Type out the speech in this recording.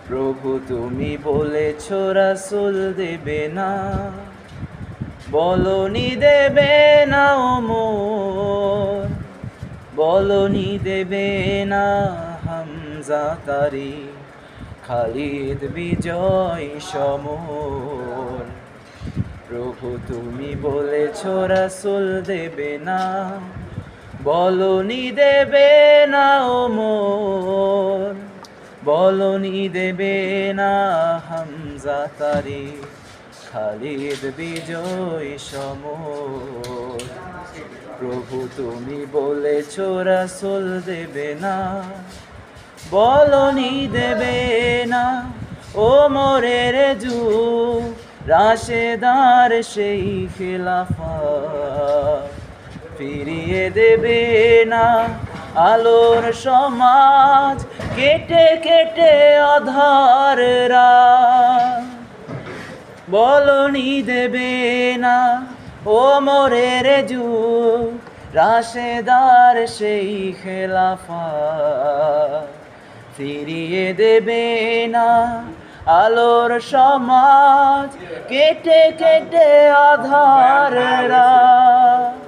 প্রভু তুমি বলেছ রাসূল দেবে না, বলনি দেবে না ওমর, বলনি দেবে না হামজা তারি, খালিদ বিজয় সমর। প্রভু তুমি বলেছ রাসূল দেবে না, বলনি দেবে না ওমর, বলনি দেবে না হামজা তারি, খালিদ বিজয় সমর। প্রভু তুমি বলেছ রাসূল দেবে না, বলনি দেবে না ওমরের যুগ, রাশেদার সেই খেলাফা ফিরিয়ে দেবে না। আলোর সমাজ কেটে কেটে আধার রাত, বলনি দেবে না ওমরের যুগ, রাশেদার সেই খেলাফা ফিরিয়ে দেবে না। আলোর সমাজ কেটে কেটে আধার রাত।